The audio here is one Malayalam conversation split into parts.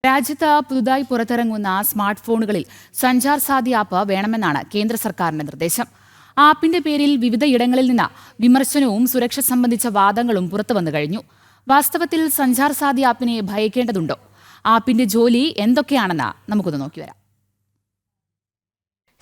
രാജ്യത്ത് പുതുതായി പുറത്തിറങ്ങുന്ന സ്മാർട്ട് ഫോണുകളിൽ സഞ്ചാർ സാധി ആപ്പ് വേണമെന്നാണ് കേന്ദ്ര സർക്കാരിന്റെ നിർദ്ദേശം. ആപ്പിന്റെ പേരിൽ വിവിധയിടങ്ങളിൽ നിന്ന് വിമർശനവും സുരക്ഷ സംബന്ധിച്ച വാദങ്ങളും പുറത്തുവന്നു കഴിഞ്ഞു. വാസ്തവത്തിൽ സഞ്ചാർ സാധി ആപ്പിനെ ഭയക്കേണ്ടതുണ്ടോ? ആപ്പിന്റെ ജോലി എന്തൊക്കെയാണെന്ന് നമുക്കൊന്ന് നോക്കിവരാം.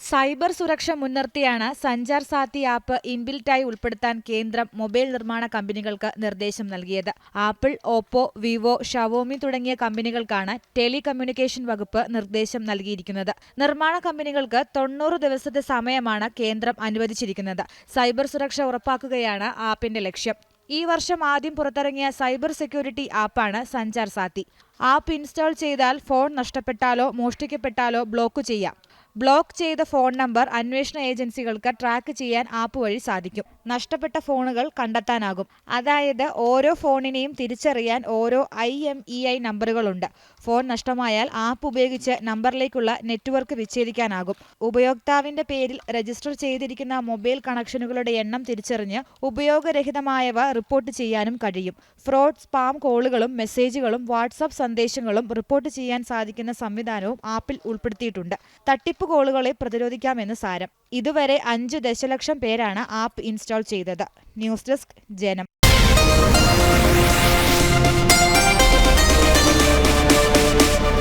സൈബർ സുരക്ഷ മുൻനിർത്തിയാണ് സഞ്ചാർ സാത്തി ആപ്പ് ഇൻബിൽറ്റായി ഉൾപ്പെടുത്താൻ കേന്ദ്രം മൊബൈൽ നിർമ്മാണ കമ്പനികൾക്ക് നിർദ്ദേശം നൽകിയത്. ആപ്പിൾ, ഓപ്പോ, വിവോ, ഷവോമി തുടങ്ങിയ കമ്പനികൾക്കാണ് ടെലികമ്മ്യൂണിക്കേഷൻ വകുപ്പ് നിർദ്ദേശം നൽകിയിരിക്കുന്നത്. നിർമ്മാണ കമ്പനികൾക്ക് 90 ദിവസത്തെ സമയമാണ് കേന്ദ്രം അനുവദിച്ചിരിക്കുന്നത്. സൈബർ സുരക്ഷ ഉറപ്പാക്കുകയാണ് ആപ്പിന്റെ ലക്ഷ്യം. ഈ വർഷം ആദ്യം പുറത്തിറങ്ങിയ സൈബർ സെക്യൂരിറ്റി ആപ്പാണ് സഞ്ചാർ സാത്തി. ആപ്പ് ഇൻസ്റ്റാൾ ചെയ്താൽ ഫോൺ നഷ്ടപ്പെട്ടാലോ മോഷ്ടിക്കപ്പെട്ടാലോ ബ്ലോക്ക് ചെയ്യാം. ബ്ലോക്ക് ചെയ്ത ഫോൺ നമ്പർ അന്വേഷണ ഏജൻസികൾക്ക് ട്രാക്ക് ചെയ്യാൻ ആപ്പ് വഴി സാധിക്കും. നഷ്ടപ്പെട്ട ഫോണുകൾ കണ്ടെത്താനാകും. അതായത് ഓരോ ഫോണിനെയും തിരിച്ചറിയാൻ ഓരോ IMEI നമ്പറുകളുണ്ട്. ഫോൺ നഷ്ടമായാൽ ആപ്പ് ഉപയോഗിച്ച് നമ്പറിലേക്കുള്ള നെറ്റ്വർക്ക് വിച്ഛേദിക്കാനാകും. ഉപയോക്താവിന്റെ പേരിൽ രജിസ്റ്റർ ചെയ്തിരിക്കുന്ന മൊബൈൽ കണക്ഷനുകളുടെ എണ്ണം തിരിച്ചറിഞ്ഞ് ഉപയോഗരഹിതമായവ റിപ്പോർട്ട് ചെയ്യാനും കഴിയും. ഫ്രോഡ്, സ്പാം കോളുകളും മെസ്സേജുകളും വാട്സാപ്പ് സന്ദേശങ്ങളും റിപ്പോർട്ട് ചെയ്യാൻ സാധിക്കുന്ന സംവിധാനവും ആപ്പിൽ ഉൾപ്പെടുത്തിയിട്ടുണ്ട്. തട്ടിപ്പ് കോളുകളെ പ്രതിരോധിക്കാമെന്ന് സാരം. ഇതുവരെ 5 ദശലക്ഷം പേരാണ് ആപ്പ് ഇൻസ്റ്റാൾ ചെയ്തത്. ന്യൂസ് ഡെസ്ക് ജനം.